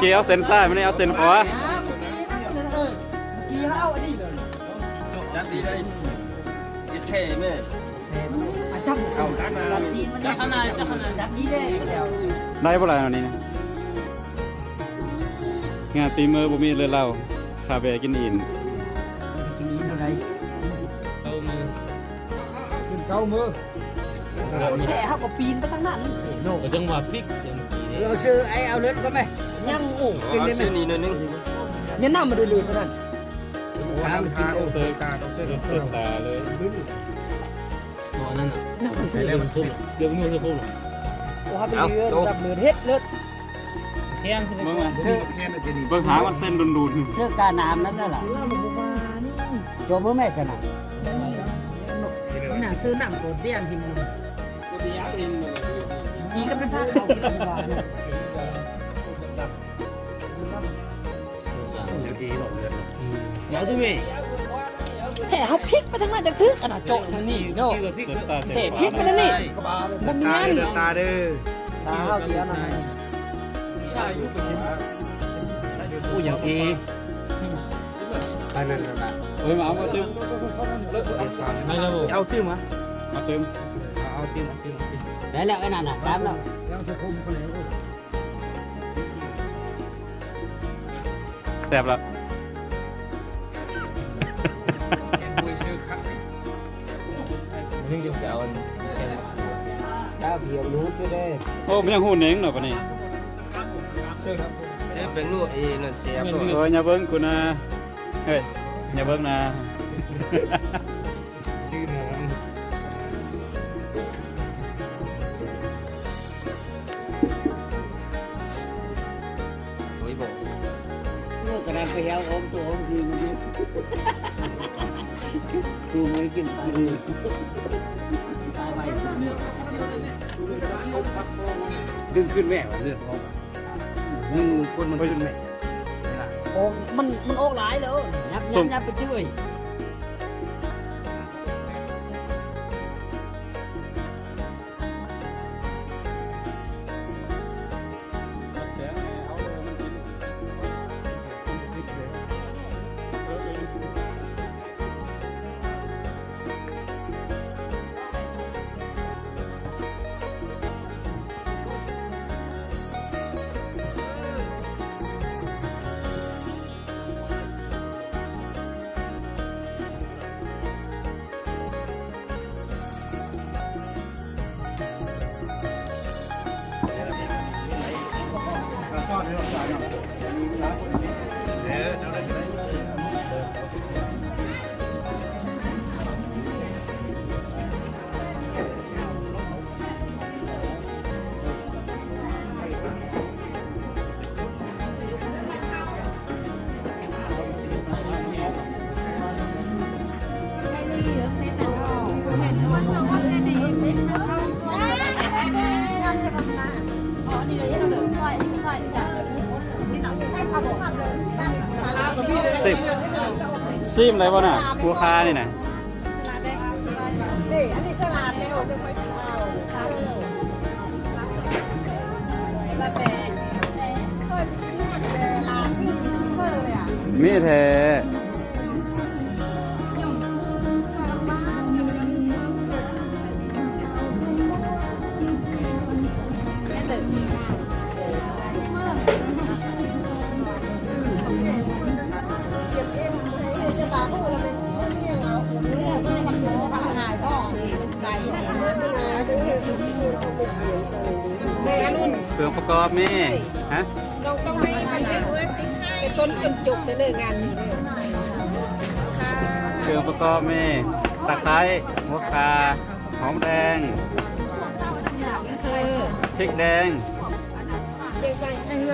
กี้เอาเส้นซ้ายไม่ได้เอาเส้นขวาจับดีเลยอิเท่แม่จับ เอาขนาด จับขนาดจับนี้ได้แล้ว ได้บ่ไรอันนี้นะงานตีมือบ่มีเลยเราคาเฟ่กินอิน กินนี้เท่าไรขึ้นเก้ามือแค่เขาก็ปีนไปทั้งนั้นโน่จังหวะพลิกเราซื้อไอ้เอาเลือดก็ไหมยังโอ้กินได้ไหมนี่นึงเนี่ยน้ำมาดูๆเท่านั้นตามทาง เซอร์ตาตาเลย นั่นน่ะน้ำมันเดี๋ยวมันพุ่งเดี๋ยวมันจะพุ่งโอ้ครับเป็นเลือดแบบเลือดเฮ็ดเลือดแข้งใช่ไหมเบิ่งหามันเส้นดุนเสื้อกาน้ำนั่นน่ะโจมือแม่สนะหนังซื้อหนังตัวเตี้ยนทิมนึงอีก็เป็นฟ้าเขากินดีกว่าเดี๋ยวที่มีแถเขาพลิกไปทางนั้นจากทึกขนาดโจทางนี้เนาะแถพลิกไปทางนี้มันมีนั่นตาเด้อตาเขาเกี่ยวนะใช่ยุคนี้ผู้อย่างอีอันนั้นนะเฮ้ยมาเอามาเติมเอาตื้มมามาเติมเอาตื้มได้แล้วไอ้นั่นน่ะตามแล้วยังสุขุมคนเหลวแซ่บละนี่จะเอาข้าวเพียวรู้ใช่ไหมโอ้มันยังหูเน่งหน่อยปะนี่เชฟเป็นลูกเองนั่นเสียบอย่าเบิ้งกูนะเฮ้ยอย่าเบิ้งนะชื่อน้องโอ้ยบอกลูกกระดานไปแล้วอมตัวอมคือมันกูไม่กินตายไปดึงขึ้นแม่เรื่องของมึงคนมันขึ้นแม่โอ้มันโอกหลายเลยนับไปด้วยซ่อนให้เราจ่ายมีเวลาคนนี้เดี๋ยวได้ซิมอะไรวะน่ะหัวคานี่นะนี่อันนี้สลัดเลยโอ้จะค่อยเอาแบบเคยไปกินแต่ร้านที่เคยเลยอ่ะมีแท้เครื่องประกอบมีฮะต้องให้เป็นต้นจนจบเลยงานนี้เครื่องประกอบมีตะไคร้หัวคาหอมแดงพริกแดง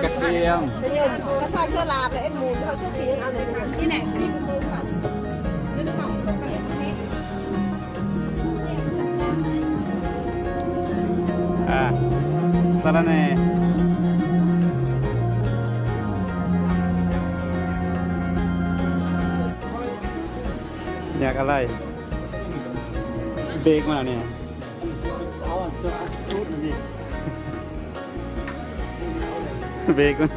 กระเทียมเขาชอบเสื้อลาบและเอ็ดมูนเขาชอบสีเอาเลยนะที่ไหนสาระแหน่อยากอะไรเบรกมาเนี่ยเอาจุดมันดิเบรกมัน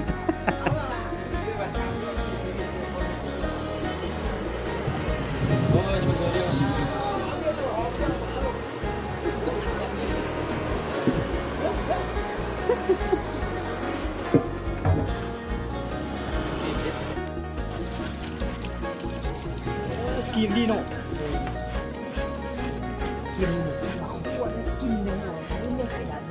กินดีเนาะกินมาขวดกินเนี่ยไม่ขยัน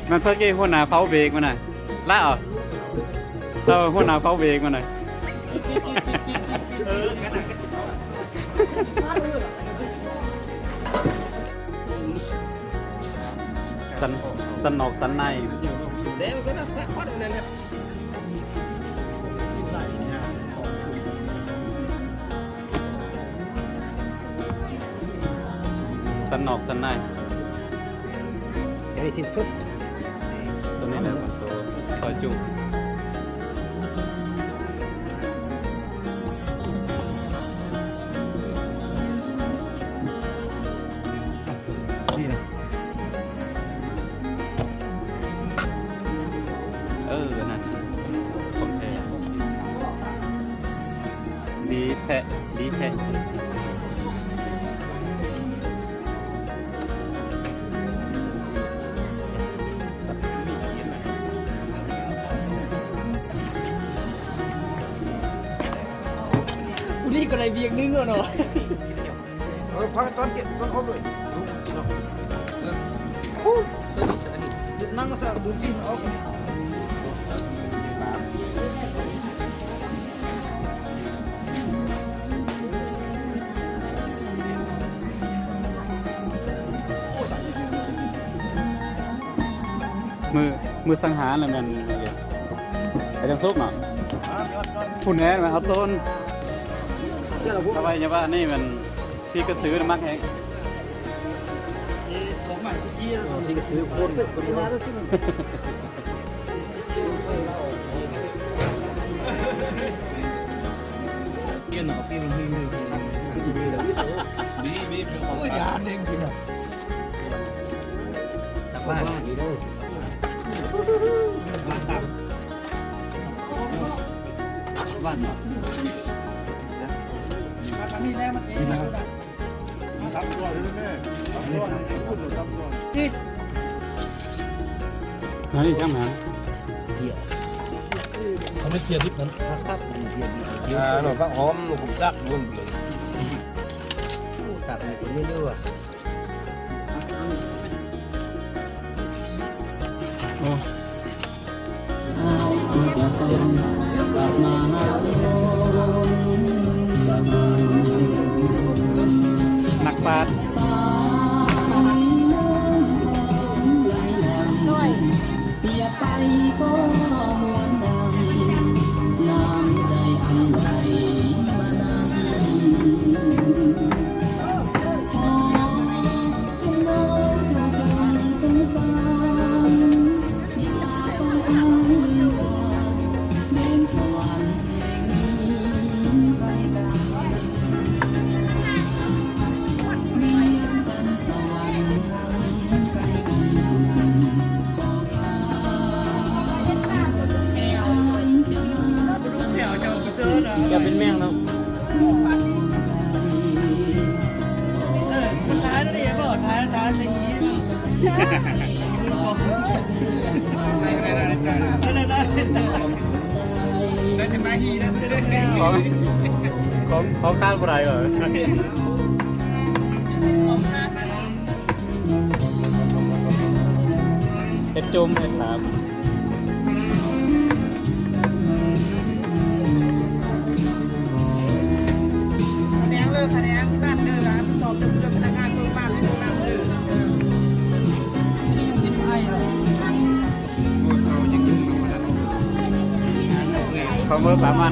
มันเพิ่งกี้หัวหน้าเผาเบรกมันน่ะละออกเราหัวหน้าเผาเบรกมันน่ะสันนอกสันใน เดี๋ยวมันก็น่าควัดนั่นนะ สันนอกสันใน จะได้สิ้นสุด ตัวนี้แหละมันตัวซอยจุ นี่นะ นั่นของแท้ดีแท้ดีแท้กูนี่ก็เลยเบียงนึงแล้วเนาะ พักตอนเก็บตอนครบเลยหยุดนั่งก็จะดูที่ออก มือสังหารอะไรมันไอ้จังซุกเนาะฝุ่นแน่มันเอาต้นทำไมเนี่ยว่านี่มันพี่ก็ซื้อมักแฮง ของใหม่ที่ที่ก็ซื้อคนมาแล้วที่มัน เกี่ยนหนอพี่มันมีมือมีโอ้ยยาเด้งกินอ่ะจับบ้านดีด้วยบ้านเนาะ นี่แน่มันเองนะครับทำตัวเลยแม่ทำตัวพูดหรือทำตัว นี่จังมัน เขาไม่เกียร์ดิบนั้นครับเกียร์ดิบหน่อยก็หอมผมจักluônเลยตัดมันไม่เลือก โอ้นักปราชญ์ อย่าไปก็เหมือนดังน้ำใจอันไหลมานั้นขอให้น้องเจ้าจงสงสารอย่าต้องอ้างวิงวอนเดินสวรรค์แห่งนี้ไปไกลเมียนจันทร์สวรรค์นั้นไกลกันสุดขอบฟ้า จะเป็นแมงเนาะท้ายนั่นเองก็ท้ายอย่างนี้ของข้าวอะไรเหรอเห็ดจุ่มเห็ดถาม คะแนนด้านเดินร้านสอบจนพนักงานเพิ่มบ้านเลยน้ำเดินนี่ยังกินไพ่เลย เขาเมื่อประมาณ